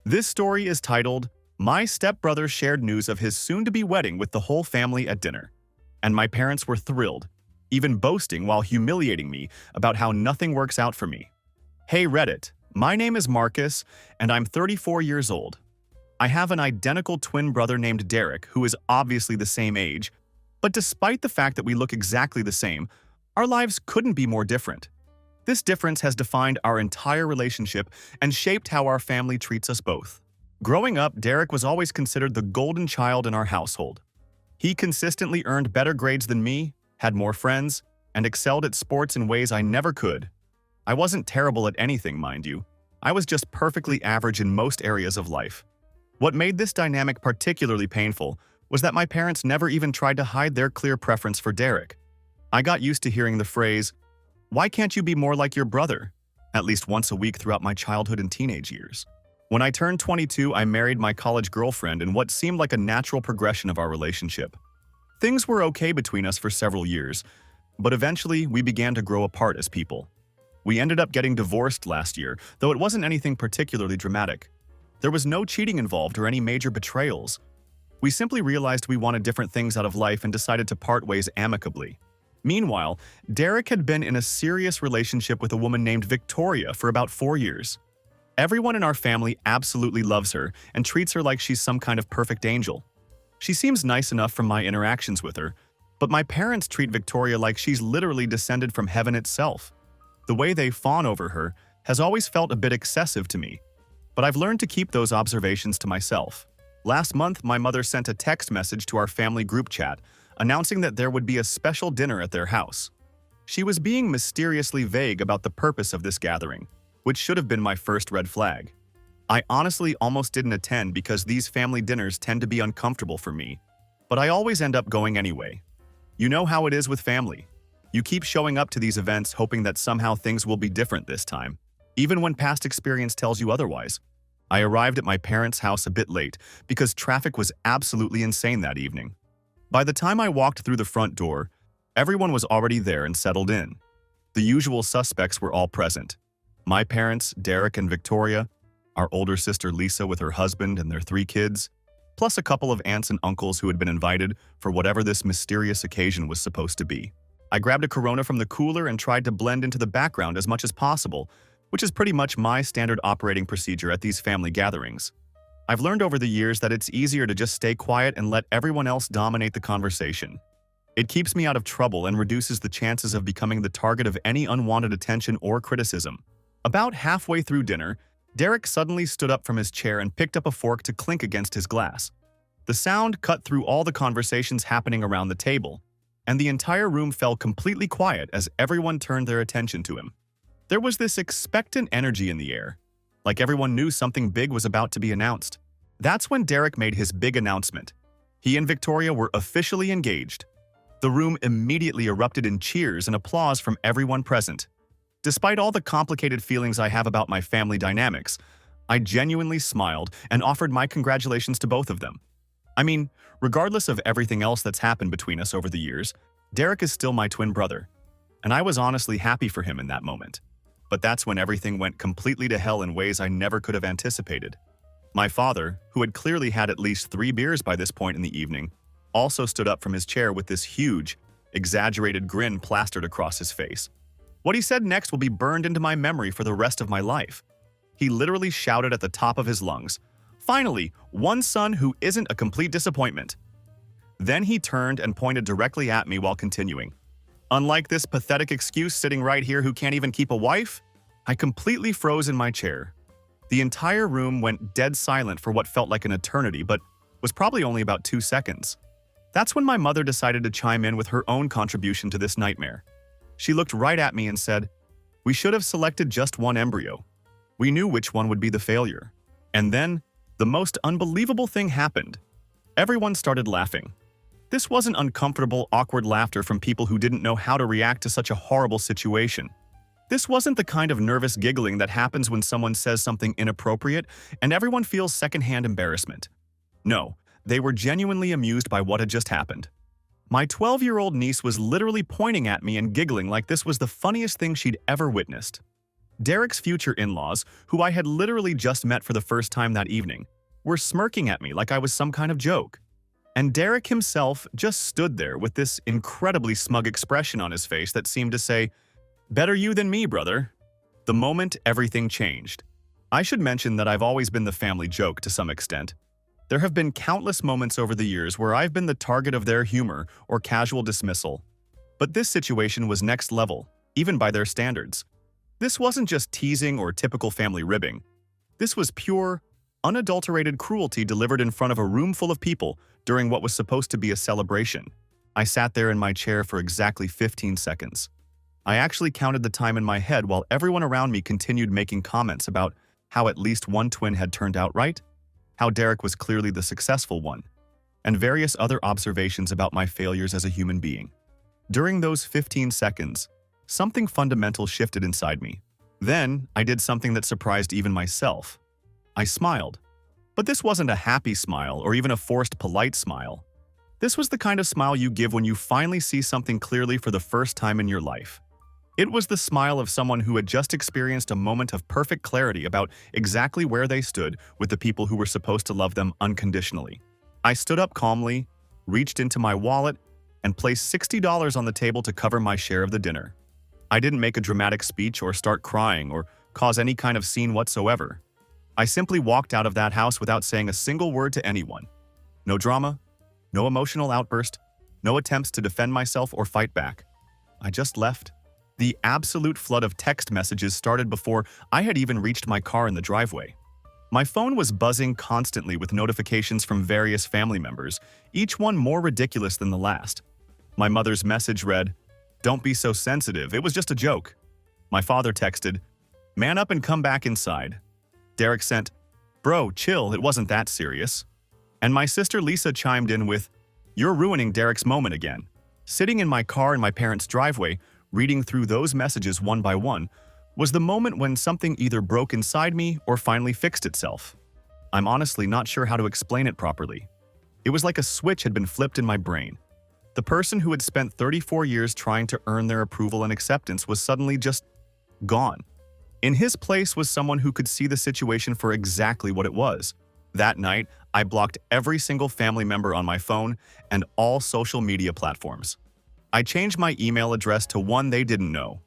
This story is titled, My Stepbrother Shared News of His Soon-to-Be Wedding with the Whole Family at Dinner. And my parents were thrilled, even boasting while humiliating me about how nothing works out for me. Hey Reddit, my name is Marcus, and I'm 34 years old. I have an identical twin brother named Derek, who is obviously the same age, but despite the fact that we look exactly the same, our lives couldn't be more different. This difference has defined our entire relationship and shaped how our family treats us both. Growing up, Derek was always considered the golden child in our household. He consistently earned better grades than me, had more friends, and excelled at sports in ways I never could. I wasn't terrible at anything, mind you. I was just perfectly average in most areas of life. What made this dynamic particularly painful was that my parents never even tried to hide their clear preference for Derek. I got used to hearing the phrase, "Why can't you be more like your brother?" at least once a week throughout my childhood and teenage years. When I turned 22, I married my college girlfriend in what seemed like a natural progression of our relationship. Things were okay between us for several years, but eventually we began to grow apart as people. We ended up getting divorced last year, though it wasn't anything particularly dramatic. There was no cheating involved or any major betrayals. We simply realized we wanted different things out of life and decided to part ways amicably. Meanwhile, Derek had been in a serious relationship with a woman named Victoria for about 4 years. Everyone in our family absolutely loves her and treats her like she's some kind of perfect angel. She seems nice enough from my interactions with her, but my parents treat Victoria like she's literally descended from heaven itself. The way they fawn over her has always felt a bit excessive to me, but I've learned to keep those observations to myself. Last month, my mother sent a text message to our family group chat announcing that there would be a special dinner at their house. She was being mysteriously vague about the purpose of this gathering, which should have been my first red flag. I honestly almost didn't attend because these family dinners tend to be uncomfortable for me, but I always end up going anyway. You know how it is with family. You keep showing up to these events hoping that somehow things will be different this time, even when past experience tells you otherwise. I arrived at my parents' house a bit late because traffic was absolutely insane that evening. By the time I walked through the front door, everyone was already there and settled in. The usual suspects were all present. My parents, Derek and Victoria, our older sister Lisa with her husband and their 3 kids, plus a couple of aunts and uncles who had been invited for whatever this mysterious occasion was supposed to be. I grabbed a Corona from the cooler and tried to blend into the background as much as possible, which is pretty much my standard operating procedure at these family gatherings. I've learned over the years that it's easier to just stay quiet and let everyone else dominate the conversation. It keeps me out of trouble and reduces the chances of becoming the target of any unwanted attention or criticism. About halfway through dinner, Derek suddenly stood up from his chair and picked up a fork to clink against his glass. The sound cut through all the conversations happening around the table, and the entire room fell completely quiet as everyone turned their attention to him. There was this expectant energy in the air, like everyone knew something big was about to be announced. That's when Derek made his big announcement. He and Victoria were officially engaged. The room immediately erupted in cheers and applause from everyone present. Despite all the complicated feelings I have about my family dynamics, I genuinely smiled and offered my congratulations to both of them. I mean, regardless of everything else that's happened between us over the years, Derek is still my twin brother, and I was honestly happy for him in that moment. But that's when everything went completely to hell in ways I never could have anticipated. My father, who had clearly had at least 3 beers by this point in the evening, also stood up from his chair with this huge, exaggerated grin plastered across his face. What he said next will be burned into my memory for the rest of my life. He literally shouted at the top of his lungs, "Finally, one son who isn't a complete disappointment." Then he turned and pointed directly at me while continuing, "Unlike this pathetic excuse sitting right here who can't even keep a wife?" I completely froze in my chair. The entire room went dead silent for what felt like an eternity, but was probably only about 2 seconds. That's when my mother decided to chime in with her own contribution to this nightmare. She looked right at me and said, "We should have selected just one embryo. We knew which one would be the failure." And then, the most unbelievable thing happened. Everyone started laughing. This wasn't uncomfortable, awkward laughter from people who didn't know how to react to such a horrible situation. This wasn't the kind of nervous giggling that happens when someone says something inappropriate and everyone feels secondhand embarrassment. No, they were genuinely amused by what had just happened. My 12-year-old niece was literally pointing at me and giggling like this was the funniest thing she'd ever witnessed. Derek's future in-laws, who I had literally just met for the first time that evening, were smirking at me like I was some kind of joke. And Derek himself just stood there with this incredibly smug expression on his face that seemed to say, "Better you than me, brother." The moment everything changed. I should mention that I've always been the family joke to some extent. There have been countless moments over the years where I've been the target of their humor or casual dismissal. But this situation was next level, even by their standards. This wasn't just teasing or typical family ribbing. This was pure, unadulterated cruelty delivered in front of a room full of people during what was supposed to be a celebration. I sat there in my chair for exactly 15 seconds. I actually counted the time in my head while everyone around me continued making comments about how at least one twin had turned out right, how Derek was clearly the successful one, and various other observations about my failures as a human being. During those 15 seconds, something fundamental shifted inside me. Then, I did something that surprised even myself. I smiled. But this wasn't a happy smile or even a forced polite smile. This was the kind of smile you give when you finally see something clearly for the first time in your life. It was the smile of someone who had just experienced a moment of perfect clarity about exactly where they stood with the people who were supposed to love them unconditionally. I stood up calmly, reached into my wallet, and placed $60 on the table to cover my share of the dinner. I didn't make a dramatic speech or start crying or cause any kind of scene whatsoever. I simply walked out of that house without saying a single word to anyone. No drama, no emotional outburst, no attempts to defend myself or fight back. I just left. The absolute flood of text messages started before I had even reached my car in the driveway. My phone was buzzing constantly with notifications from various family members, each one more ridiculous than the last. My mother's message read, "Don't be so sensitive, it was just a joke." My father texted, "Man up and come back inside." Derek sent, "Bro, chill, it wasn't that serious." And my sister Lisa chimed in with, "You're ruining Derek's moment again." Sitting in my car in my parents' driveway, reading through those messages one by one, was the moment when something either broke inside me or finally fixed itself. I'm honestly not sure how to explain it properly. It was like a switch had been flipped in my brain. The person who had spent 34 years trying to earn their approval and acceptance was suddenly just gone. In his place was someone who could see the situation for exactly what it was. That night, I blocked every single family member on my phone and all social media platforms. I changed my email address to one they didn't know.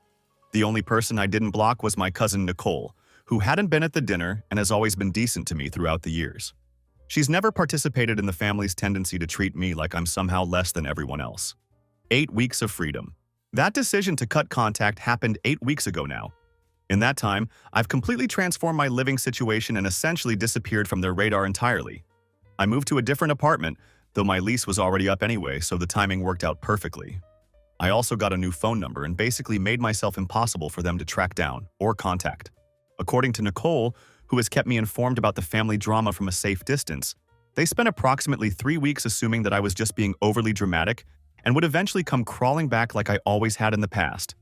The only person I didn't block was my cousin Nicole, who hadn't been at the dinner and has always been decent to me throughout the years. She's never participated in the family's tendency to treat me like I'm somehow less than everyone else. 8 weeks of freedom. That decision to cut contact happened 8 weeks ago now. In that time, I've completely transformed my living situation and essentially disappeared from their radar entirely. I moved to a different apartment, though my lease was already up anyway, so the timing worked out perfectly. I also got a new phone number and basically made myself impossible for them to track down or contact. According to Nicole, who has kept me informed about the family drama from a safe distance, they spent approximately 3 weeks assuming that I was just being overly dramatic and would eventually come crawling back like I always had in the past.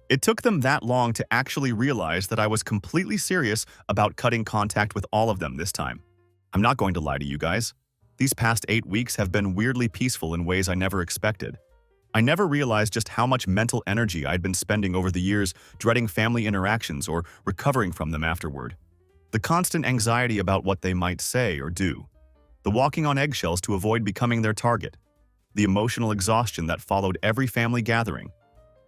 It took them that long to actually realize that I was completely serious about cutting contact with all of them this time. I'm not going to lie to you guys. These past 8 weeks have been weirdly peaceful in ways I never expected. I never realized just how much mental energy I'd been spending over the years dreading family interactions or recovering from them afterward. The constant anxiety about what they might say or do. The walking on eggshells to avoid becoming their target. The emotional exhaustion that followed every family gathering.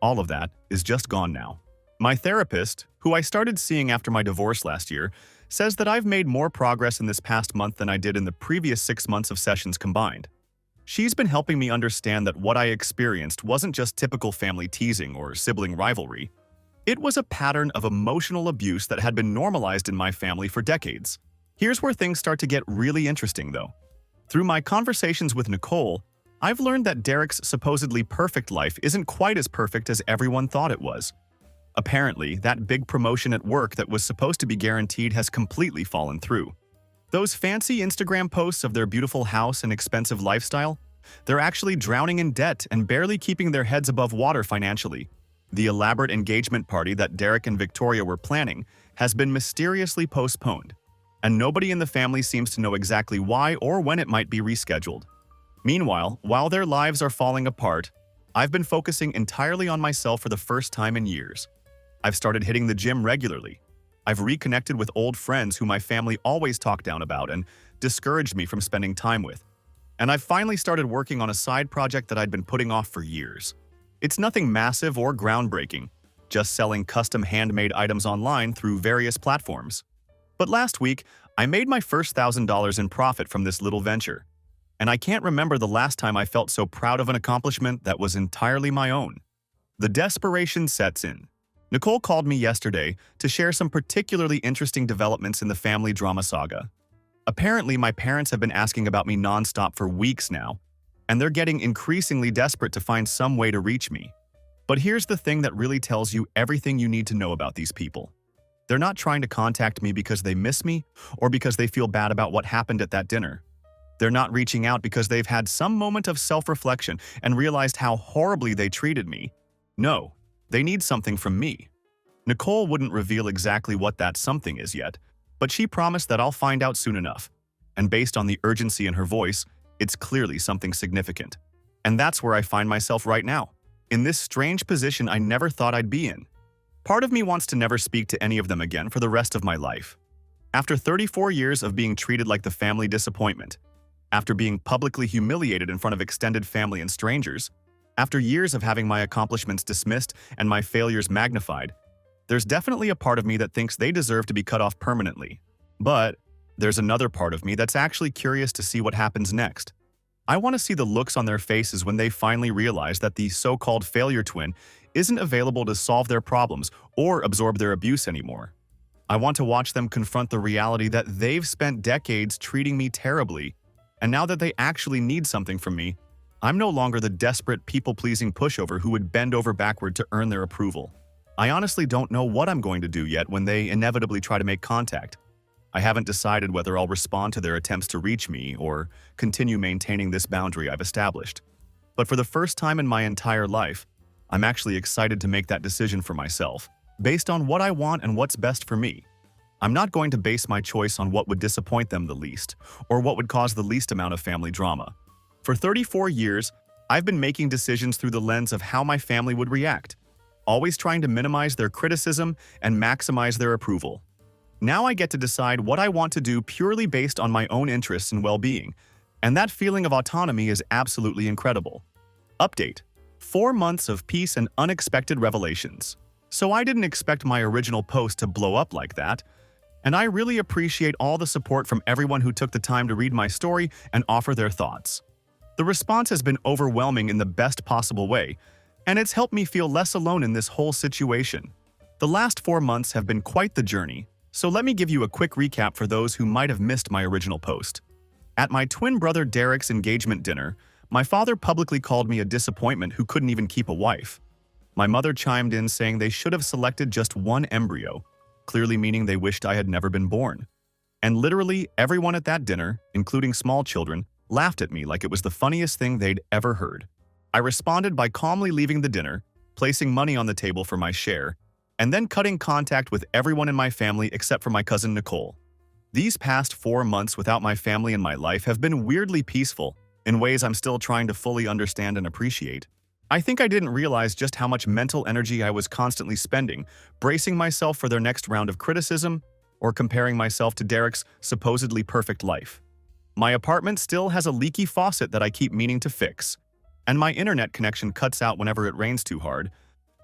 All of that is just gone now. My therapist, who I started seeing after my divorce last year, says that I've made more progress in this past month than I did in the previous 6 months of sessions combined. She's been helping me understand that what I experienced wasn't just typical family teasing or sibling rivalry. It was a pattern of emotional abuse that had been normalized in my family for decades. Here's where things start to get really interesting, though. Through my conversations with Nicole, I've learned that Derek's supposedly perfect life isn't quite as perfect as everyone thought it was. Apparently, that big promotion at work that was supposed to be guaranteed has completely fallen through. Those fancy Instagram posts of their beautiful house and expensive lifestyle, they're actually drowning in debt and barely keeping their heads above water financially. The elaborate engagement party that Derek and Victoria were planning has been mysteriously postponed, and nobody in the family seems to know exactly why or when it might be rescheduled. Meanwhile, while their lives are falling apart, I've been focusing entirely on myself for the first time in years. I've started hitting the gym regularly. I've reconnected with old friends who my family always talked down about and discouraged me from spending time with. And I've finally started working on a side project that I'd been putting off for years. It's nothing massive or groundbreaking, just selling custom handmade items online through various platforms. But last week, I made my first $1,000 in profit from this little venture. And I can't remember the last time I felt so proud of an accomplishment that was entirely my own. The desperation sets in. Nicole called me yesterday to share some particularly interesting developments in the family drama saga. Apparently, my parents have been asking about me nonstop for weeks now, and they're getting increasingly desperate to find some way to reach me. But here's the thing that really tells you everything you need to know about these people. They're not trying to contact me because they miss me or because they feel bad about what happened at that dinner. They're not reaching out because they've had some moment of self-reflection and realized how horribly they treated me. No, they need something from me. Nicole wouldn't reveal exactly what that something is yet, but she promised that I'll find out soon enough. And based on the urgency in her voice, it's clearly something significant. And that's where I find myself right now, in this strange position I never thought I'd be in. Part of me wants to never speak to any of them again for the rest of my life. After 34 years of being treated like the family disappointment, after being publicly humiliated in front of extended family and strangers, after years of having my accomplishments dismissed and my failures magnified, there's definitely a part of me that thinks they deserve to be cut off permanently. But there's another part of me that's actually curious to see what happens next. I want to see the looks on their faces when they finally realize that the so-called failure twin isn't available to solve their problems or absorb their abuse anymore. I want to watch them confront the reality that they've spent decades treating me terribly, and now that they actually need something from me, I'm no longer the desperate, people-pleasing pushover who would bend over backward to earn their approval. I honestly don't know what I'm going to do yet when they inevitably try to make contact. I haven't decided whether I'll respond to their attempts to reach me or continue maintaining this boundary I've established. But for the first time in my entire life, I'm actually excited to make that decision for myself, based on what I want and what's best for me. I'm not going to base my choice on what would disappoint them the least, or what would cause the least amount of family drama. For 34 years, I've been making decisions through the lens of how my family would react, always trying to minimize their criticism and maximize their approval. Now I get to decide what I want to do purely based on my own interests and well-being, and that feeling of autonomy is absolutely incredible. Update: 4 months of peace and unexpected revelations. So I didn't expect my original post to blow up like that, and I really appreciate all the support from everyone who took the time to read my story and offer their thoughts. The response has been overwhelming in the best possible way, and it's helped me feel less alone in this whole situation. The last 4 months have been quite the journey, so let me give you a quick recap for those who might have missed my original post. At my twin brother Derek's engagement dinner, my father publicly called me a disappointment who couldn't even keep a wife. My mother chimed in saying they should have selected just one embryo, clearly meaning they wished I had never been born. And literally everyone at that dinner, including small children, laughed at me like it was the funniest thing they'd ever heard. I responded by calmly leaving the dinner, placing money on the table for my share, and then cutting contact with everyone in my family except for my cousin Nicole. These past 4 months without my family in my life have been weirdly peaceful, in ways I'm still trying to fully understand and appreciate. I think I didn't realize just how much mental energy I was constantly spending, bracing myself for their next round of criticism, or comparing myself to Derek's supposedly perfect life. My apartment still has a leaky faucet that I keep meaning to fix, and my internet connection cuts out whenever it rains too hard,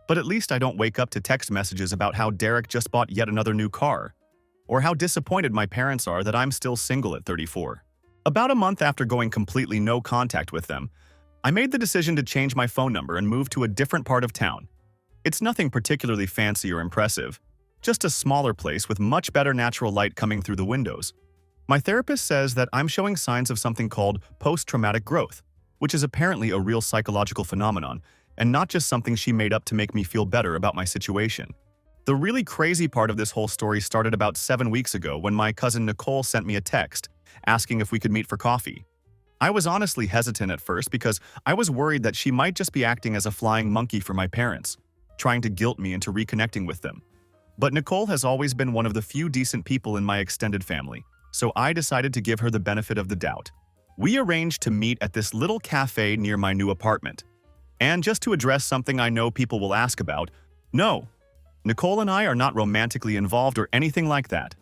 but at least I don't wake up to text messages about how Derek just bought yet another new car, or how disappointed my parents are that I'm still single at 34. About a month after going completely no contact with them, I made the decision to change my phone number and move to a different part of town. It's nothing particularly fancy or impressive, just a smaller place with much better natural light coming through the windows. My therapist says that I'm showing signs of something called post-traumatic growth, which is apparently a real psychological phenomenon, and not just something she made up to make me feel better about my situation. The really crazy part of this whole story started about 7 weeks ago when my cousin Nicole sent me a text, asking if we could meet for coffee. I was honestly hesitant at first because I was worried that she might just be acting as a flying monkey for my parents, trying to guilt me into reconnecting with them. But Nicole has always been one of the few decent people in my extended family, so I decided to give her the benefit of the doubt. We arranged to meet at this little cafe near my new apartment. And just to address something I know people will ask about, no, Nicole and I are not romantically involved or anything like that.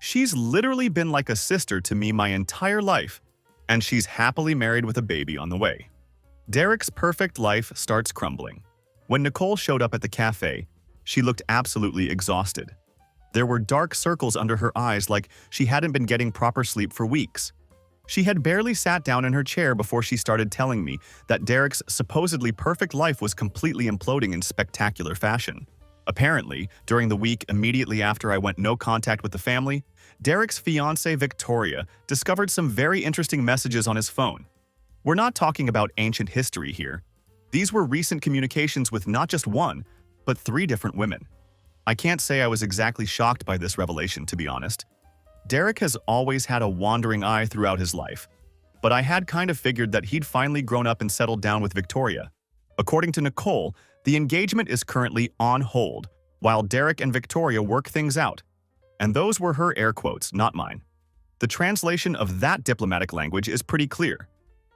She's literally been like a sister to me my entire life, and she's happily married with a baby on the way. Derek's perfect life starts crumbling. When Nicole showed up at the cafe, she looked absolutely exhausted. There were dark circles under her eyes like she hadn't been getting proper sleep for weeks. She had barely sat down in her chair before she started telling me that Derek's supposedly perfect life was completely imploding in spectacular fashion. Apparently, during the week immediately after I went no contact with the family, Derek's fiancée Victoria discovered some very interesting messages on his phone. We're not talking about ancient history here. These were recent communications with not just one, but 3 different women. I can't say I was exactly shocked by this revelation, to be honest. Derek has always had a wandering eye throughout his life, but I had kind of figured that he'd finally grown up and settled down with Victoria. According to Nicole, the engagement is currently on hold, while Derek and Victoria work things out. And those were her air quotes, not mine. The translation of that diplomatic language is pretty clear.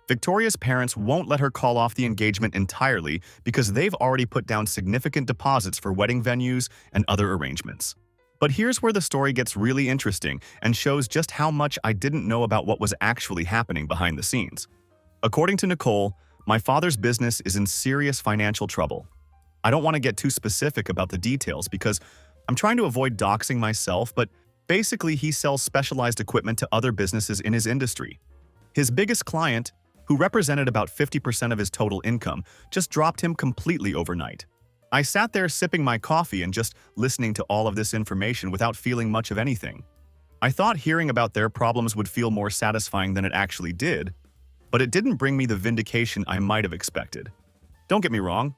Victoria's parents won't let her call off the engagement entirely because they've already put down significant deposits for wedding venues and other arrangements. But here's where the story gets really interesting and shows just how much I didn't know about what was actually happening behind the scenes. According to Nicole, my father's business is in serious financial trouble. I don't want to get too specific about the details because I'm trying to avoid doxing myself, but basically he sells specialized equipment to other businesses in his industry. His biggest client, who represented about 50% of his total income, just dropped him completely overnight. I sat there sipping my coffee and just listening to all of this information without feeling much of anything. I thought hearing about their problems would feel more satisfying than it actually did, but it didn't bring me the vindication I might have expected. Don't get me wrong,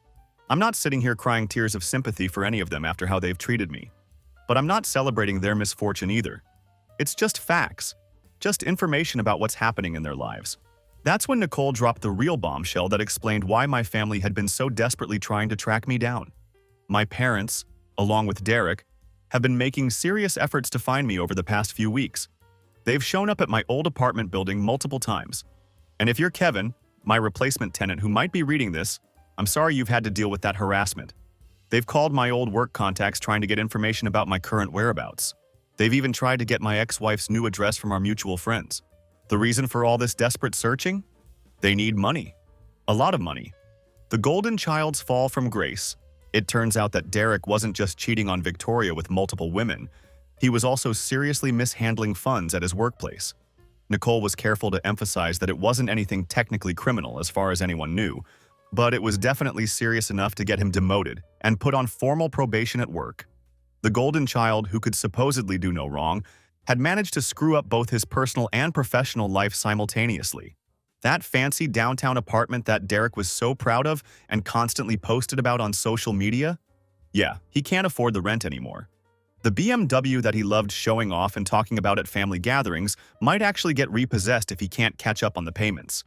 I'm not sitting here crying tears of sympathy for any of them after how they've treated me. But I'm not celebrating their misfortune either. It's just facts, just information about what's happening in their lives. That's when Nicole dropped the real bombshell that explained why my family had been so desperately trying to track me down. My parents, along with Derek, have been making serious efforts to find me over the past few weeks. They've shown up at my old apartment building multiple times. And if you're Kevin, my replacement tenant who might be reading this, I'm sorry you've had to deal with that harassment. They've called my old work contacts trying to get information about my current whereabouts. They've even tried to get my ex-wife's new address from our mutual friends. The reason for all this desperate searching? They need money. A lot of money. The golden child's fall from grace. It turns out that Derek wasn't just cheating on Victoria with multiple women. He was also seriously mishandling funds at his workplace. Nicole was careful to emphasize that it wasn't anything technically criminal as far as anyone knew, but it was definitely serious enough to get him demoted and put on formal probation at work. The golden child, who could supposedly do no wrong, had managed to screw up both his personal and professional life simultaneously. That fancy downtown apartment that Derek was so proud of and constantly posted about on social media? Yeah, he can't afford the rent anymore. The BMW that he loved showing off and talking about at family gatherings might actually get repossessed if he can't catch up on the payments.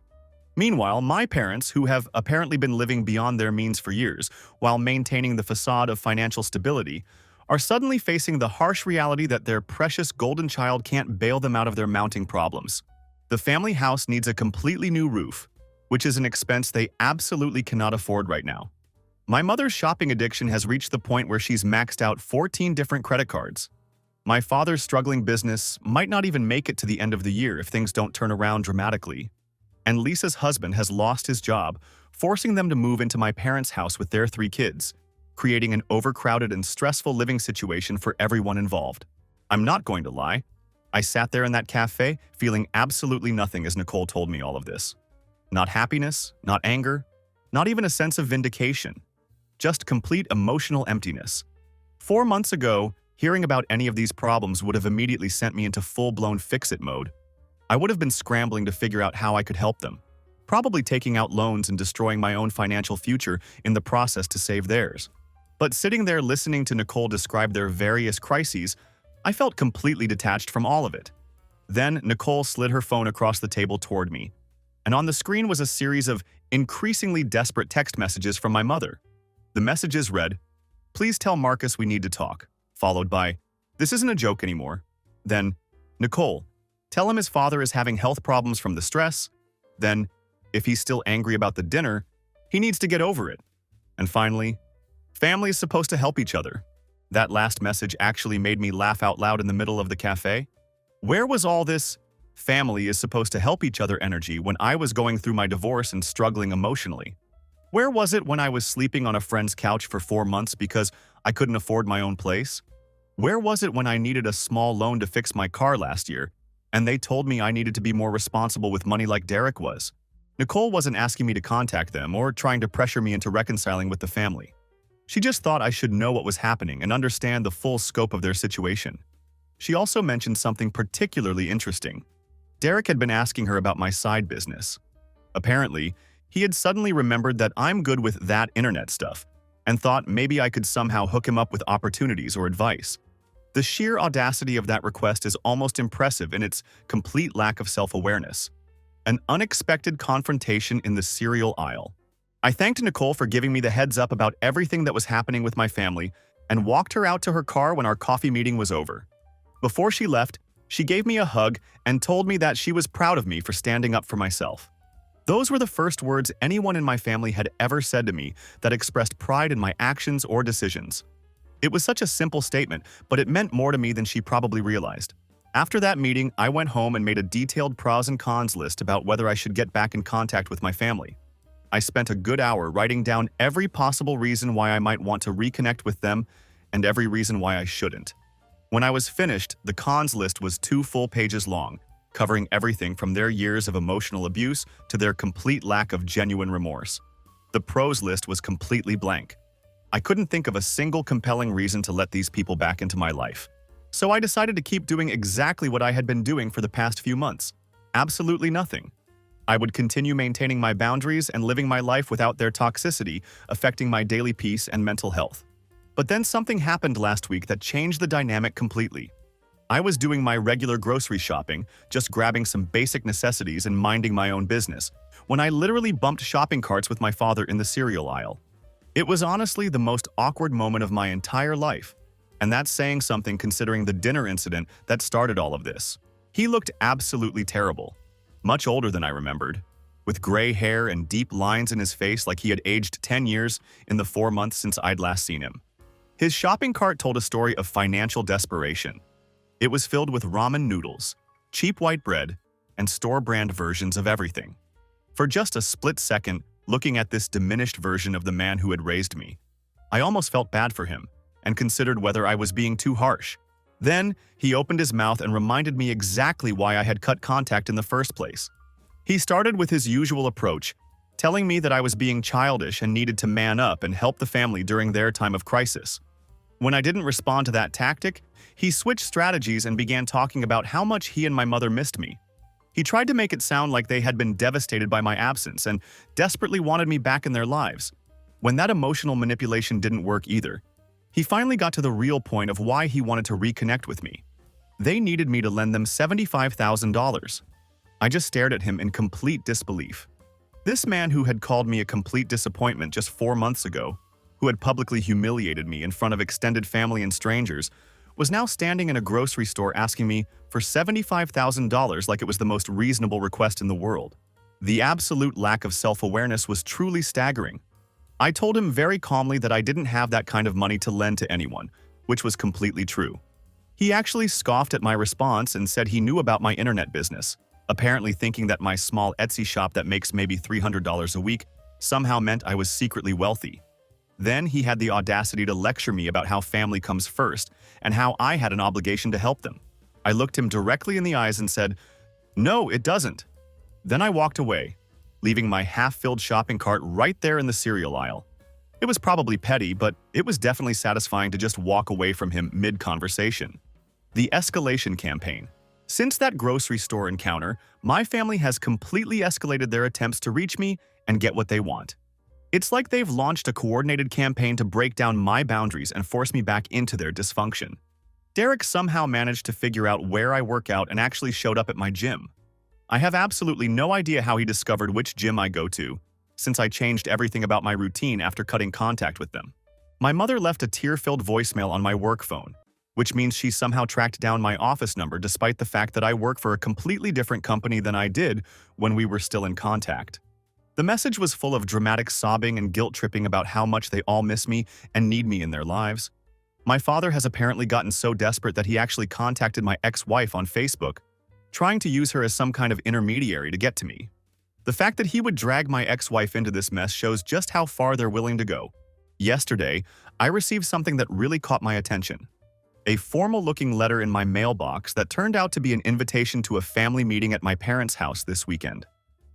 Meanwhile, my parents, who have apparently been living beyond their means for years while maintaining the facade of financial stability, are suddenly facing the harsh reality that their precious golden child can't bail them out of their mounting problems. The family house needs a completely new roof, which is an expense they absolutely cannot afford right now. My mother's shopping addiction has reached the point where she's maxed out 14 different credit cards. My father's struggling business might not even make it to the end of the year if things don't turn around dramatically. And Lisa's husband has lost his job, forcing them to move into my parents' house with their 3 kids, creating an overcrowded and stressful living situation for everyone involved. I'm not going to lie. I sat there in that cafe feeling absolutely nothing as Nicole told me all of this. Not happiness, not anger, not even a sense of vindication. Just complete emotional emptiness. 4 months ago, hearing about any of these problems would have immediately sent me into full-blown fix-it mode. I would have been scrambling to figure out how I could help them, probably taking out loans and destroying my own financial future in the process to save theirs. But sitting there listening to Nicole describe their various crises, I felt completely detached from all of it. Then Nicole slid her phone across the table toward me, and on the screen was a series of increasingly desperate text messages from my mother. The messages read, "Please tell Marcus we need to talk," followed by, "This isn't a joke anymore." Then, "Nicole, tell him his father is having health problems from the stress." Then, "If he's still angry about the dinner, he needs to get over it." And finally, "Family is supposed to help each other." That last message actually made me laugh out loud in the middle of the cafe. Where was all this family is supposed to help each other energy when I was going through my divorce and struggling emotionally? Where was it when I was sleeping on a friend's couch for 4 months because I couldn't afford my own place? Where was it when I needed a small loan to fix my car last year, and they told me I needed to be more responsible with money like Derek was? Nicole wasn't asking me to contact them or trying to pressure me into reconciling with the family. She just thought I should know what was happening and understand the full scope of their situation. She also mentioned something particularly interesting. Derek had been asking her about my side business. Apparently, he had suddenly remembered that I'm good with that internet stuff and thought maybe I could somehow hook him up with opportunities or advice. The sheer audacity of that request is almost impressive in its complete lack of self-awareness. An unexpected confrontation in the cereal aisle. I thanked Nicole for giving me the heads up about everything that was happening with my family and walked her out to her car when our coffee meeting was over. Before she left, she gave me a hug and told me that she was proud of me for standing up for myself. Those were the first words anyone in my family had ever said to me that expressed pride in my actions or decisions. It was such a simple statement, but it meant more to me than she probably realized. After that meeting, I went home and made a detailed pros and cons list about whether I should get back in contact with my family. I spent a good hour writing down every possible reason why I might want to reconnect with them and every reason why I shouldn't. When I was finished, the cons list was 2 full pages long, covering everything from their years of emotional abuse to their complete lack of genuine remorse. The pros list was completely blank. I couldn't think of a single compelling reason to let these people back into my life. So I decided to keep doing exactly what I had been doing for the past few months. Absolutely nothing. I would continue maintaining my boundaries and living my life without their toxicity affecting my daily peace and mental health. But then something happened last week that changed the dynamic completely. I was doing my regular grocery shopping, just grabbing some basic necessities and minding my own business, when I literally bumped shopping carts with my father in the cereal aisle. It was honestly the most awkward moment of my entire life, and that's saying something considering the dinner incident that started all of this. He looked absolutely terrible, much older than I remembered, with gray hair and deep lines in his face like he had aged 10 years in the 4 months since I'd last seen him. His shopping cart told a story of financial desperation. It was filled with ramen noodles, cheap white bread, and store-brand versions of everything. For just a split second, looking at this diminished version of the man who had raised me, I almost felt bad for him and considered whether I was being too harsh. Then, he opened his mouth and reminded me exactly why I had cut contact in the first place. He started with his usual approach, telling me that I was being childish and needed to man up and help the family during their time of crisis. When I didn't respond to that tactic, he switched strategies and began talking about how much he and my mother missed me. He tried to make it sound like they had been devastated by my absence and desperately wanted me back in their lives. When that emotional manipulation didn't work either, he finally got to the real point of why he wanted to reconnect with me. They needed me to lend them $75,000. I just stared at him in complete disbelief. This man who had called me a complete disappointment just 4 months ago, who had publicly humiliated me in front of extended family and strangers, was now standing in a grocery store asking me for $75,000 like it was the most reasonable request in the world. The absolute lack of self-awareness was truly staggering. I told him very calmly that I didn't have that kind of money to lend to anyone, which was completely true. He actually scoffed at my response and said he knew about my internet business, apparently thinking that my small Etsy shop that makes maybe $300 a week somehow meant I was secretly wealthy. Then he had the audacity to lecture me about how family comes first and how I had an obligation to help them. I looked him directly in the eyes and said, "No, it doesn't." Then I walked away, leaving my half-filled shopping cart right there in the cereal aisle. It was probably petty, but it was definitely satisfying to just walk away from him mid-conversation. The escalation campaign. Since that grocery store encounter, my family has completely escalated their attempts to reach me and get what they want. It's like they've launched a coordinated campaign to break down my boundaries and force me back into their dysfunction. Derek somehow managed to figure out where I work out and actually showed up at my gym. I have absolutely no idea how he discovered which gym I go to, since I changed everything about my routine after cutting contact with them. My mother left a tear-filled voicemail on my work phone, which means she somehow tracked down my office number despite the fact that I work for a completely different company than I did when we were still in contact. The message was full of dramatic sobbing and guilt-tripping about how much they all miss me and need me in their lives. My father has apparently gotten so desperate that he actually contacted my ex-wife on Facebook, trying to use her as some kind of intermediary to get to me. The fact that he would drag my ex-wife into this mess shows just how far they're willing to go. Yesterday, I received something that really caught my attention. A formal-looking letter in my mailbox that turned out to be an invitation to a family meeting at my parents' house this weekend.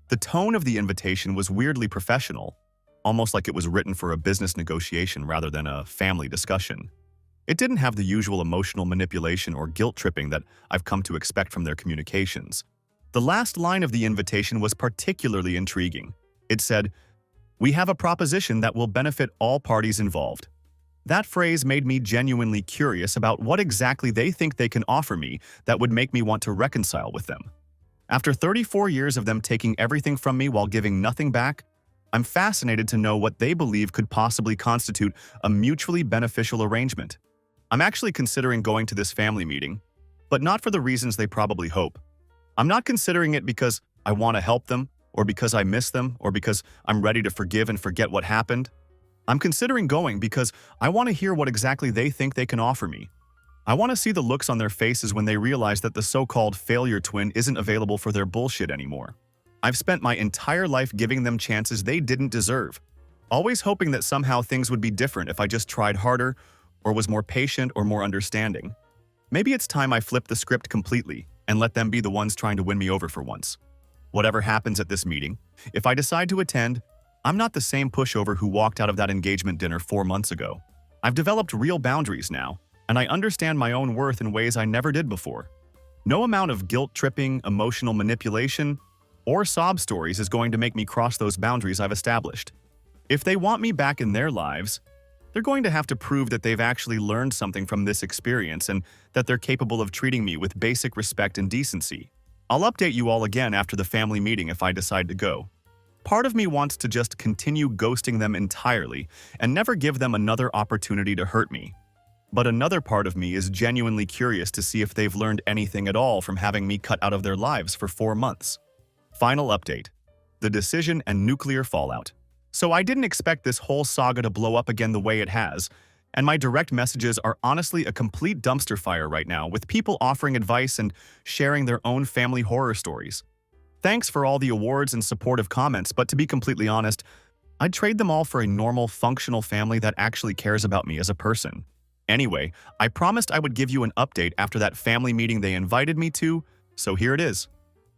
The tone of the invitation was weirdly professional, almost like it was written for a business negotiation rather than a family discussion. It didn't have the usual emotional manipulation or guilt-tripping that I've come to expect from their communications. The last line of the invitation was particularly intriguing. It said, "We have a proposition that will benefit all parties involved." That phrase made me genuinely curious about what exactly they think they can offer me that would make me want to reconcile with them. After 34 years of them taking everything from me while giving nothing back, I'm fascinated to know what they believe could possibly constitute a mutually beneficial arrangement. I'm actually considering going to this family meeting, but not for the reasons they probably hope. I'm not considering it because I want to help them, or because I miss them, or because I'm ready to forgive and forget what happened. I'm considering going because I want to hear what exactly they think they can offer me. I want to see the looks on their faces when they realize that the so-called failure twin isn't available for their bullshit anymore. I've spent my entire life giving them chances they didn't deserve, always hoping that somehow things would be different if I just tried harder, or was more patient or more understanding. Maybe it's time I flip the script completely and let them be the ones trying to win me over for once. Whatever happens at this meeting, if I decide to attend, I'm not the same pushover who walked out of that engagement dinner 4 months ago. I've developed real boundaries now, and I understand my own worth in ways I never did before. No amount of guilt-tripping, emotional manipulation, or sob stories is going to make me cross those boundaries I've established. If they want me back in their lives, they're going to have to prove that they've actually learned something from this experience and that they're capable of treating me with basic respect and decency. I'll update you all again after the family meeting if I decide to go. Part of me wants to just continue ghosting them entirely and never give them another opportunity to hurt me. But another part of me is genuinely curious to see if they've learned anything at all from having me cut out of their lives for 4 months. Final update: the decision and nuclear fallout. So I didn't expect this whole saga to blow up again the way it has, and my direct messages are honestly a complete dumpster fire right now, with people offering advice and sharing their own family horror stories. Thanks for all the awards and supportive comments, but to be completely honest, I'd trade them all for a normal, functional family that actually cares about me as a person. Anyway, I promised I would give you an update after that family meeting they invited me to, so here it is.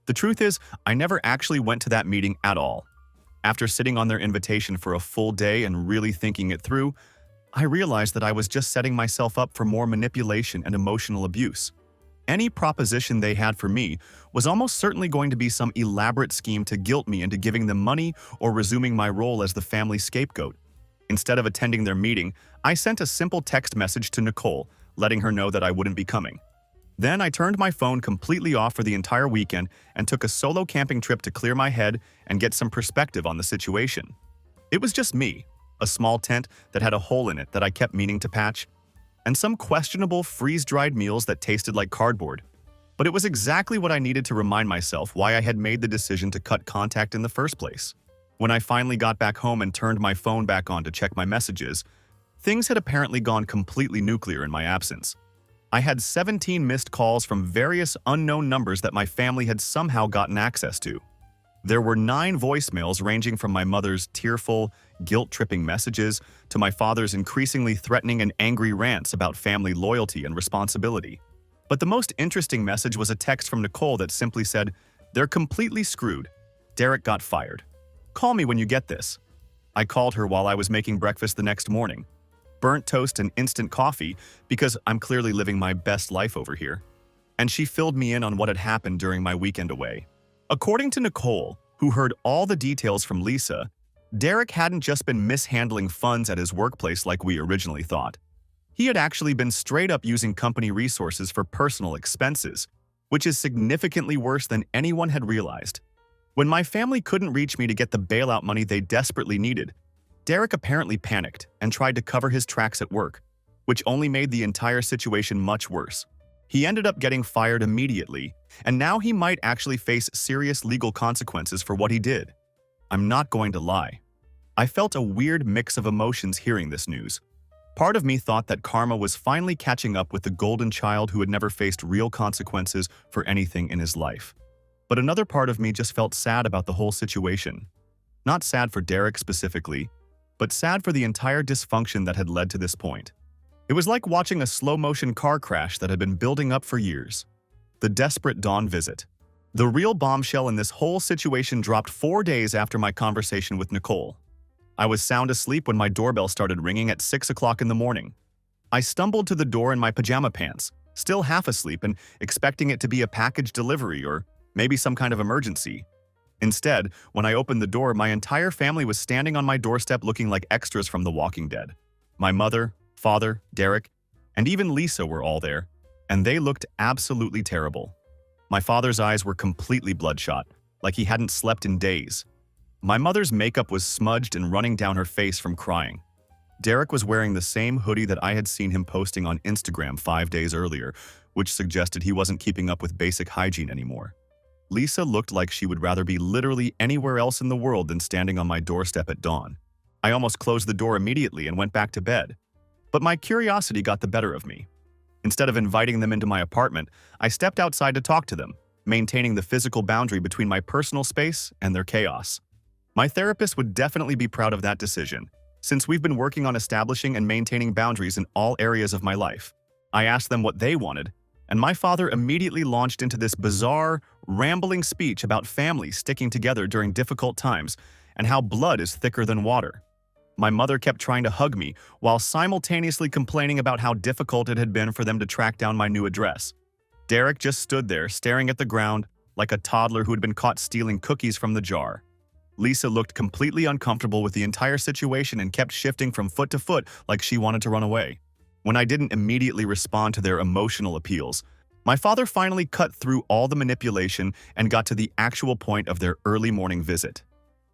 The truth is, I never actually went to that meeting at all. After sitting on their invitation for a full day and really thinking it through, I realized that I was just setting myself up for more manipulation and emotional abuse. Any proposition they had for me was almost certainly going to be some elaborate scheme to guilt me into giving them money or resuming my role as the family scapegoat. Instead of attending their meeting, I sent a simple text message to Nicole, letting her know that I wouldn't be coming. Then I turned my phone completely off for the entire weekend and took a solo camping trip to clear my head and get some perspective on the situation. It was just me, a small tent that had a hole in it that I kept meaning to patch, and some questionable freeze-dried meals that tasted like cardboard. But it was exactly what I needed to remind myself why I had made the decision to cut contact in the first place. When I finally got back home and turned my phone back on to check my messages, things had apparently gone completely nuclear in my absence. I had 17 missed calls from various unknown numbers that my family had somehow gotten access to. There were 9 voicemails ranging from my mother's tearful, guilt-tripping messages to my father's increasingly threatening and angry rants about family loyalty and responsibility. But the most interesting message was a text from Nicole that simply said, "They're completely screwed. Derek got fired. Call me when you get this." I called her while I was making breakfast the next morning. Burnt toast and instant coffee because I'm clearly living my best life over here. And she filled me in on what had happened during my weekend away. According to Nicole, who heard all the details from Lisa, Derek hadn't just been mishandling funds at his workplace like we originally thought. He had actually been straight up using company resources for personal expenses, which is significantly worse than anyone had realized. When my family couldn't reach me to get the bailout money they desperately needed, Derek apparently panicked and tried to cover his tracks at work, which only made the entire situation much worse. He ended up getting fired immediately, and now he might actually face serious legal consequences for what he did. I'm not going to lie. I felt a weird mix of emotions hearing this news. Part of me thought that karma was finally catching up with the golden child who had never faced real consequences for anything in his life. But another part of me just felt sad about the whole situation. Not sad for Derek specifically, but sad for the entire dysfunction that had led to this point. It was like watching a slow-motion car crash that had been building up for years. The desperate Dawn visit. The real bombshell in this whole situation dropped 4 days after my conversation with Nicole. I was sound asleep when my doorbell started ringing at 6 o'clock in the morning. I stumbled to the door in my pajama pants, still half asleep and expecting it to be a package delivery or maybe some kind of emergency. Instead, when I opened the door, my entire family was standing on my doorstep looking like extras from The Walking Dead. My mother, father, Derek, and even Lisa were all there, and they looked absolutely terrible. My father's eyes were completely bloodshot, like he hadn't slept in days. My mother's makeup was smudged and running down her face from crying. Derek was wearing the same hoodie that I had seen him posting on Instagram 5 days earlier, which suggested he wasn't keeping up with basic hygiene anymore. Lisa looked like she would rather be literally anywhere else in the world than standing on my doorstep at dawn. I almost closed the door immediately and went back to bed. But my curiosity got the better of me. Instead of inviting them into my apartment, I stepped outside to talk to them, maintaining the physical boundary between my personal space and their chaos. My therapist would definitely be proud of that decision, since we've been working on establishing and maintaining boundaries in all areas of my life. I asked them what they wanted, and my father immediately launched into this bizarre, rambling speech about families sticking together during difficult times and how blood is thicker than water. My mother kept trying to hug me while simultaneously complaining about how difficult it had been for them to track down my new address. Derek just stood there staring at the ground like a toddler who had been caught stealing cookies from the jar. Lisa looked completely uncomfortable with the entire situation and kept shifting from foot to foot like she wanted to run away. When I didn't immediately respond to their emotional appeals, my father finally cut through all the manipulation and got to the actual point of their early morning visit.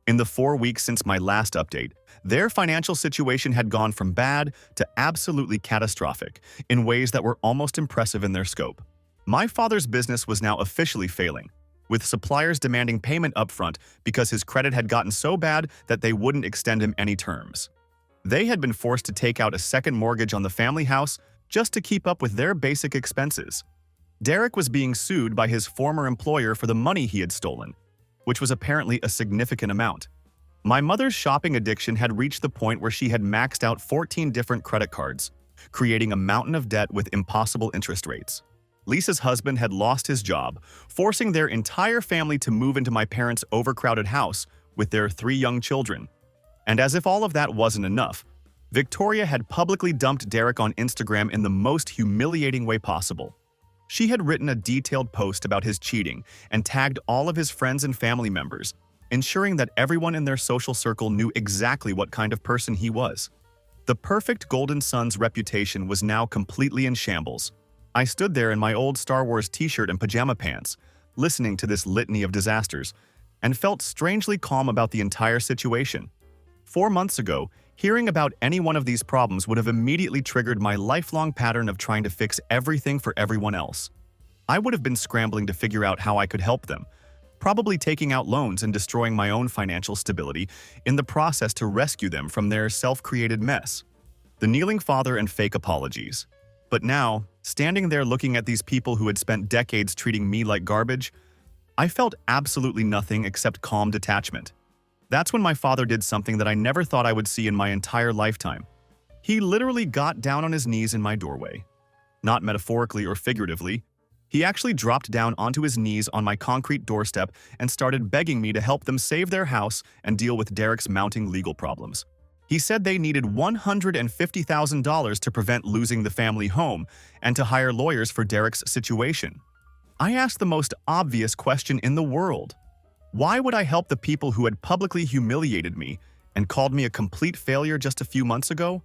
In the 4 weeks since my last update, their financial situation had gone from bad to absolutely catastrophic in ways that were almost impressive in their scope. My father's business was now officially failing, with suppliers demanding payment upfront because his credit had gotten so bad that they wouldn't extend him any terms. They had been forced to take out a second mortgage on the family house just to keep up with their basic expenses. Derek was being sued by his former employer for the money he had stolen, which was apparently a significant amount. My mother's shopping addiction had reached the point where she had maxed out 14 different credit cards, creating a mountain of debt with impossible interest rates. Lisa's husband had lost his job, forcing their entire family to move into my parents' overcrowded house with their 3 young children. And as if all of that wasn't enough, Victoria had publicly dumped Derek on Instagram in the most humiliating way possible. She had written a detailed post about his cheating and tagged all of his friends and family members, ensuring that everyone in their social circle knew exactly what kind of person he was. The perfect golden son's reputation was now completely in shambles. I stood there in my old Star Wars t-shirt and pajama pants, listening to this litany of disasters, and felt strangely calm about the entire situation. 4 months ago, hearing about any one of these problems would have immediately triggered my lifelong pattern of trying to fix everything for everyone else. I would have been scrambling to figure out how I could help them, probably taking out loans and destroying my own financial stability in the process to rescue them from their self-created mess. The kneeling father and fake apologies. But now, standing there looking at these people who had spent decades treating me like garbage, I felt absolutely nothing except calm detachment. That's when my father did something that I never thought I would see in my entire lifetime. He literally got down on his knees in my doorway. Not metaphorically or figuratively. He actually dropped down onto his knees on my concrete doorstep and started begging me to help them save their house and deal with Derek's mounting legal problems. He said they needed $150,000 to prevent losing the family home and to hire lawyers for Derek's situation. I asked the most obvious question in the world. Why would I help the people who had publicly humiliated me and called me a complete failure just a few months ago?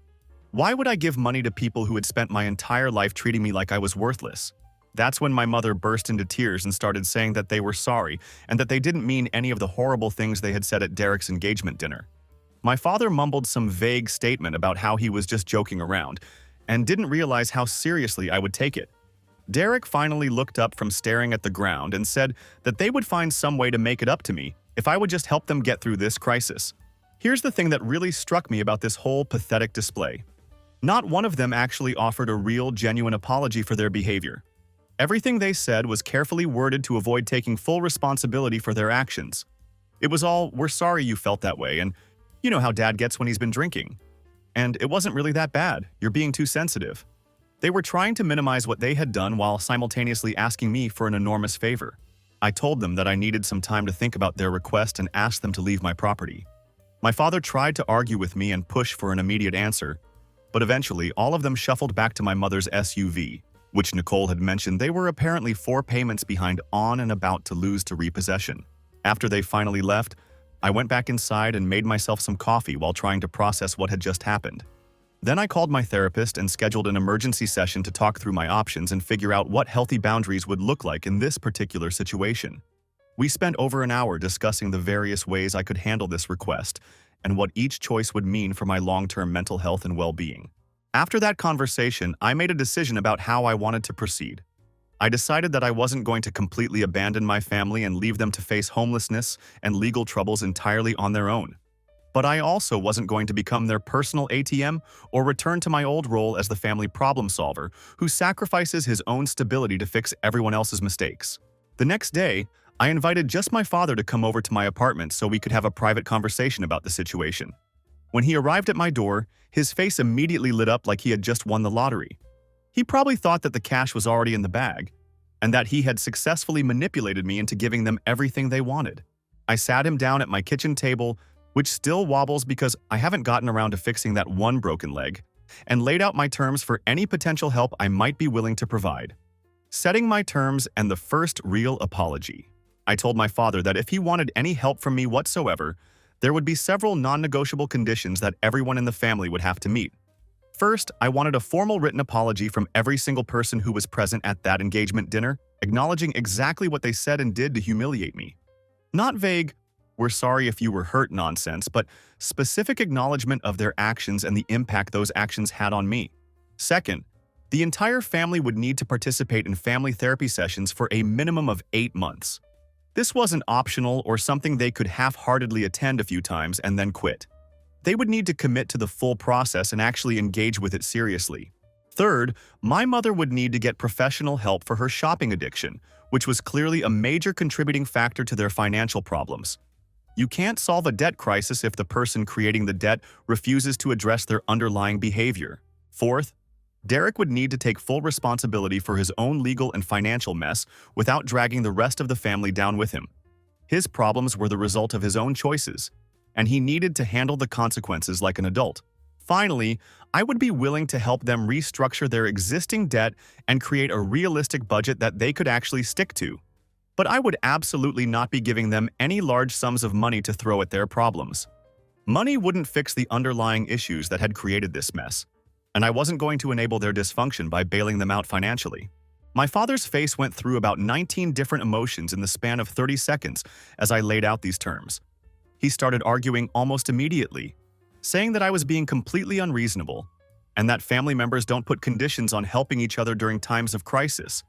Why would I give money to people who had spent my entire life treating me like I was worthless? That's when my mother burst into tears and started saying that they were sorry and that they didn't mean any of the horrible things they had said at Derek's engagement dinner. My father mumbled some vague statement about how he was just joking around and didn't realize how seriously I would take it. Derek finally looked up from staring at the ground and said that they would find some way to make it up to me if I would just help them get through this crisis. Here's the thing that really struck me about this whole pathetic display. Not one of them actually offered a real, genuine apology for their behavior. Everything they said was carefully worded to avoid taking full responsibility for their actions. It was all, "We're sorry you felt that way, and you know how Dad gets when he's been drinking. And it wasn't really that bad, you're being too sensitive." They were trying to minimize what they had done while simultaneously asking me for an enormous favor. I told them that I needed some time to think about their request and asked them to leave my property. My father tried to argue with me and push for an immediate answer, but eventually all of them shuffled back to my mother's SUV, which Nicole had mentioned they were apparently 4 payments behind on and about to lose to repossession. After they finally left, I went back inside and made myself some coffee while trying to process what had just happened. Then I called my therapist and scheduled an emergency session to talk through my options and figure out what healthy boundaries would look like in this particular situation. We spent over an hour discussing the various ways I could handle this request and what each choice would mean for my long-term mental health and well-being. After that conversation, I made a decision about how I wanted to proceed. I decided that I wasn't going to completely abandon my family and leave them to face homelessness and legal troubles entirely on their own. But I also wasn't going to become their personal ATM or return to my old role as the family problem solver who sacrifices his own stability to fix everyone else's mistakes. The next day, I invited just my father to come over to my apartment so we could have a private conversation about the situation. When he arrived at my door, his face immediately lit up like he had just won the lottery. He probably thought that the cash was already in the bag, and that he had successfully manipulated me into giving them everything they wanted. I sat him down at my kitchen table, which still wobbles because I haven't gotten around to fixing that one broken leg, and laid out my terms for any potential help I might be willing to provide. Setting my terms and the first real apology. I told my father that if he wanted any help from me whatsoever, there would be several non-negotiable conditions that everyone in the family would have to meet. First, I wanted a formal written apology from every single person who was present at that engagement dinner, acknowledging exactly what they said and did to humiliate me. Not vague, "We're sorry if you were hurt" nonsense, but specific acknowledgement of their actions and the impact those actions had on me. Second, the entire family would need to participate in family therapy sessions for a minimum of 8 months. This wasn't optional or something they could half-heartedly attend a few times and then quit. They would need to commit to the full process and actually engage with it seriously. Third, my mother would need to get professional help for her shopping addiction, which was clearly a major contributing factor to their financial problems. You can't solve a debt crisis if the person creating the debt refuses to address their underlying behavior. Fourth, Derek would need to take full responsibility for his own legal and financial mess without dragging the rest of the family down with him. His problems were the result of his own choices, and he needed to handle the consequences like an adult. Finally, I would be willing to help them restructure their existing debt and create a realistic budget that they could actually stick to. But I would absolutely not be giving them any large sums of money to throw at their problems. Money wouldn't fix the underlying issues that had created this mess, and I wasn't going to enable their dysfunction by bailing them out financially. My father's face went through about 19 different emotions in the span of 30 seconds as I laid out these terms. He started arguing almost immediately, saying that I was being completely unreasonable and that family members don't put conditions on helping each other during times of crisis.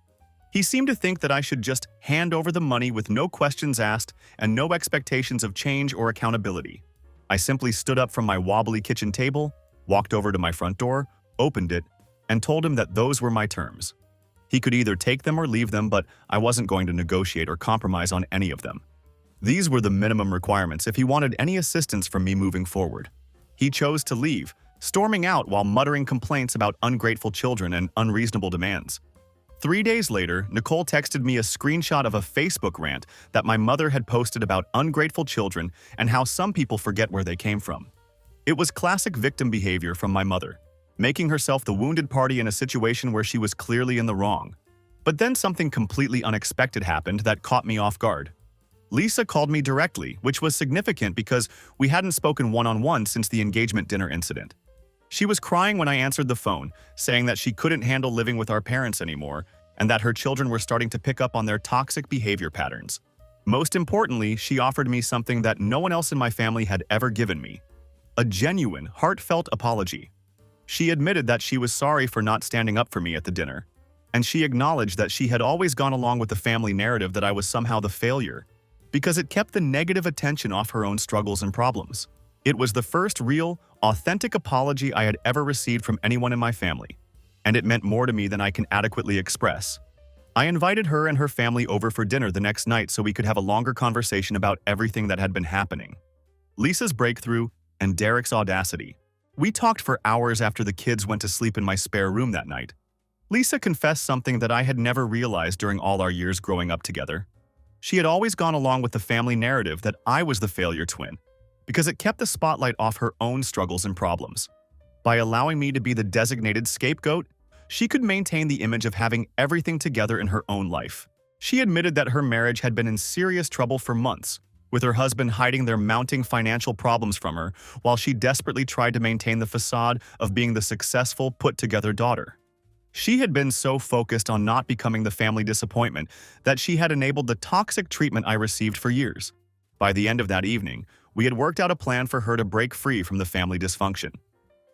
He seemed to think that I should just hand over the money with no questions asked and no expectations of change or accountability. I simply stood up from my wobbly kitchen table, walked over to my front door, opened it, and told him that those were my terms. He could either take them or leave them, but I wasn't going to negotiate or compromise on any of them. These were the minimum requirements if he wanted any assistance from me moving forward. He chose to leave, storming out while muttering complaints about ungrateful children and unreasonable demands. 3 days later, Nicole texted me a screenshot of a Facebook rant that my mother had posted about ungrateful children and how some people forget where they came from. It was classic victim behavior from my mother, making herself the wounded party in a situation where she was clearly in the wrong. But then something completely unexpected happened that caught me off guard. Lisa called me directly, which was significant because we hadn't spoken one-on-one since the engagement dinner incident. She was crying when I answered the phone, saying that she couldn't handle living with our parents anymore and that her children were starting to pick up on their toxic behavior patterns. Most importantly, she offered me something that no one else in my family had ever given me: a genuine, heartfelt apology. She admitted that she was sorry for not standing up for me at the dinner, and she acknowledged that she had always gone along with the family narrative that I was somehow the failure, because it kept the negative attention off her own struggles and problems. It was the first real, authentic apology I had ever received from anyone in my family, and it meant more to me than I can adequately express. I invited her and her family over for dinner the next night so we could have a longer conversation about everything that had been happening. Lisa's breakthrough and Derek's audacity. We talked for hours after the kids went to sleep in my spare room that night. Lisa confessed something that I had never realized during all our years growing up together. She had always gone along with the family narrative that I was the failure twin, because it kept the spotlight off her own struggles and problems. By allowing me to be the designated scapegoat, she could maintain the image of having everything together in her own life. She admitted that her marriage had been in serious trouble for months, with her husband hiding their mounting financial problems from her while she desperately tried to maintain the facade of being the successful, put-together daughter. She had been so focused on not becoming the family disappointment that she had enabled the toxic treatment I received for years. By the end of that evening, we had worked out a plan for her to break free from the family dysfunction.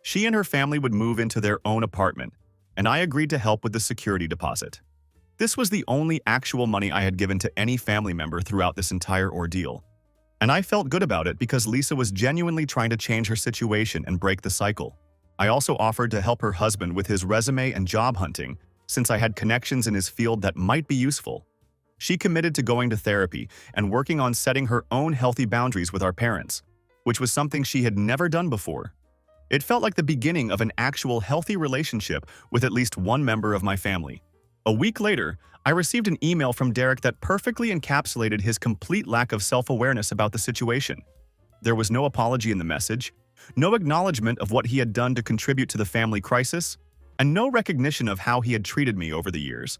She and her family would move into their own apartment, and I agreed to help with the security deposit. This was the only actual money I had given to any family member throughout this entire ordeal. And I felt good about it because Lisa was genuinely trying to change her situation and break the cycle. I also offered to help her husband with his resume and job hunting, since I had connections in his field that might be useful. She committed to going to therapy and working on setting her own healthy boundaries with our parents, which was something she had never done before. It felt like the beginning of an actual healthy relationship with at least one member of my family. A week later, I received an email from Derek that perfectly encapsulated his complete lack of self-awareness about the situation. There was no apology in the message, no acknowledgement of what he had done to contribute to the family crisis, and no recognition of how he had treated me over the years.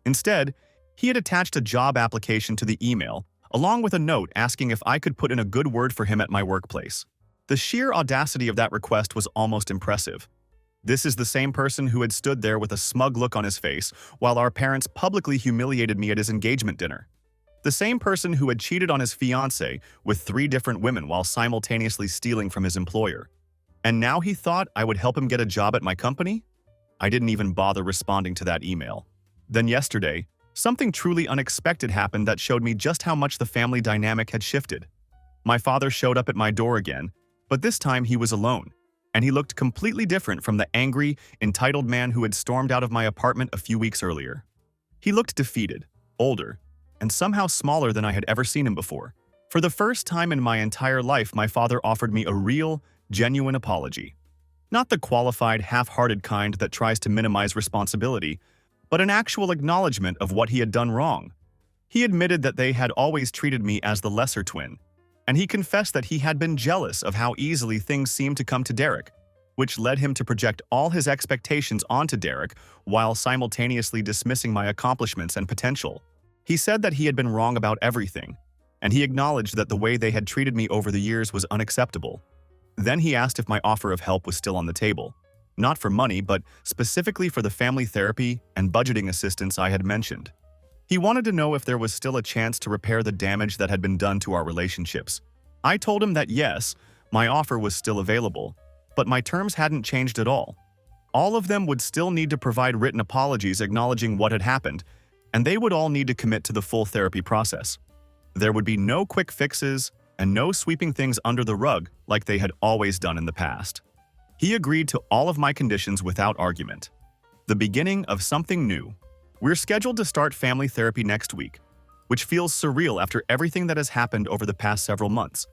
Instead, he had attached a job application to the email, along with a note asking if I could put in a good word for him at my workplace. The sheer audacity of that request was almost impressive. This is the same person who had stood there with a smug look on his face while our parents publicly humiliated me at his engagement dinner. The same person who had cheated on his fiancée with 3 different women while simultaneously stealing from his employer. And now he thought I would help him get a job at my company? I didn't even bother responding to that email. Then yesterday, something truly unexpected happened that showed me just how much the family dynamic had shifted. My father showed up at my door again, but this time he was alone, and he looked completely different from the angry, entitled man who had stormed out of my apartment a few weeks earlier. He looked defeated, older, and somehow smaller than I had ever seen him before. For the first time in my entire life, my father offered me a real, genuine apology. Not the qualified, half-hearted kind that tries to minimize responsibility, but an actual acknowledgement of what he had done wrong. He admitted that they had always treated me as the lesser twin, and he confessed that he had been jealous of how easily things seemed to come to Derek, which led him to project all his expectations onto Derek while simultaneously dismissing my accomplishments and potential. He said that he had been wrong about everything, and he acknowledged that the way they had treated me over the years was unacceptable. Then he asked if my offer of help was still on the table, not for money, but specifically for the family therapy and budgeting assistance I had mentioned. He wanted to know if there was still a chance to repair the damage that had been done to our relationships. I told him that yes, my offer was still available, but my terms hadn't changed at all. All of them would still need to provide written apologies acknowledging what had happened, and they would all need to commit to the full therapy process. There would be no quick fixes and no sweeping things under the rug like they had always done in the past. He agreed to all of my conditions without argument. The beginning of something new. We're scheduled to start family therapy next week, which feels surreal after everything that has happened over the past several months.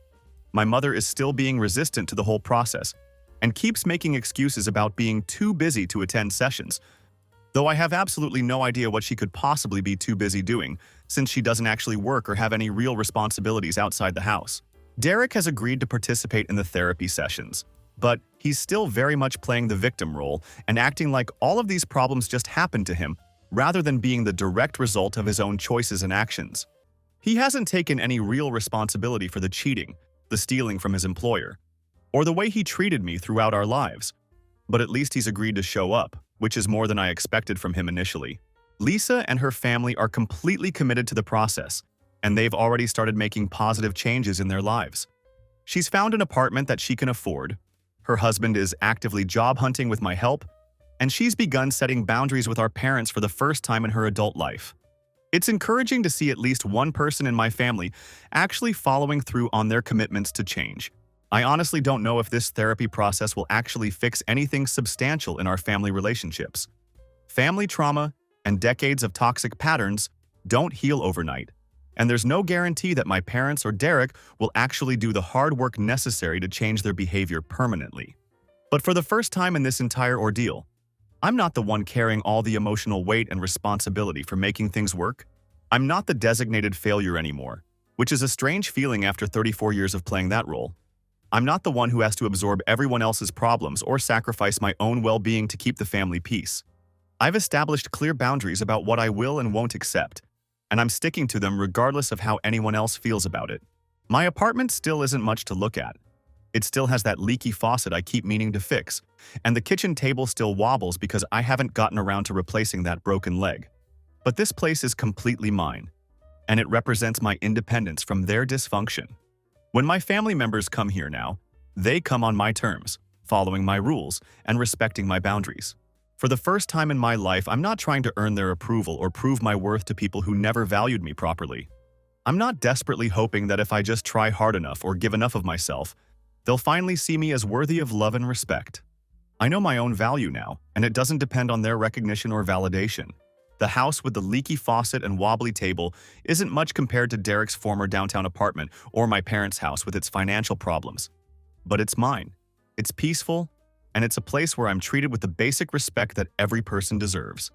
My mother is still being resistant to the whole process and keeps making excuses about being too busy to attend sessions, though I have absolutely no idea what she could possibly be too busy doing, since she doesn't actually work or have any real responsibilities outside the house. Derek has agreed to participate in the therapy sessions, but he's still very much playing the victim role and acting like all of these problems just happened to him, rather than being the direct result of his own choices and actions. He hasn't taken any real responsibility for the cheating, the stealing from his employer, or the way he treated me throughout our lives. But at least he's agreed to show up, which is more than I expected from him initially. Lisa and her family are completely committed to the process, and they've already started making positive changes in their lives. She's found an apartment that she can afford, her husband is actively job hunting with my help, and she's begun setting boundaries with our parents for the first time in her adult life. It's encouraging to see at least one person in my family actually following through on their commitments to change. I honestly don't know if this therapy process will actually fix anything substantial in our family relationships. Family trauma and decades of toxic patterns don't heal overnight, and there's no guarantee that my parents or Derek will actually do the hard work necessary to change their behavior permanently. But for the first time in this entire ordeal, I'm not the one carrying all the emotional weight and responsibility for making things work. I'm not the designated failure anymore, which is a strange feeling after 34 years of playing that role. I'm not the one who has to absorb everyone else's problems or sacrifice my own well-being to keep the family peace. I've established clear boundaries about what I will and won't accept, and I'm sticking to them regardless of how anyone else feels about it. My apartment still isn't much to look at. It still has that leaky faucet I keep meaning to fix, and the kitchen table still wobbles because I haven't gotten around to replacing that broken leg. But this place is completely mine, and it represents my independence from their dysfunction. When my family members come here now, they come on my terms, following my rules and respecting my boundaries. For the first time in my life, I'm not trying to earn their approval or prove my worth to people who never valued me properly. I'm not desperately hoping that if I just try hard enough or give enough of myself, they'll finally see me as worthy of love and respect. I know my own value now, and it doesn't depend on their recognition or validation. The house with the leaky faucet and wobbly table isn't much compared to Derek's former downtown apartment or my parents' house with its financial problems. But it's mine. It's peaceful, and it's a place where I'm treated with the basic respect that every person deserves.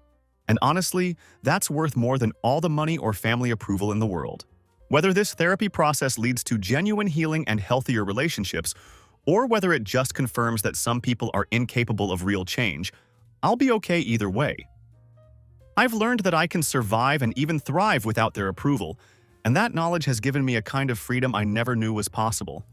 And honestly, that's worth more than all the money or family approval in the world. Whether this therapy process leads to genuine healing and healthier relationships, or whether it just confirms that some people are incapable of real change, I'll be okay either way. I've learned that I can survive and even thrive without their approval, and that knowledge has given me a kind of freedom I never knew was possible.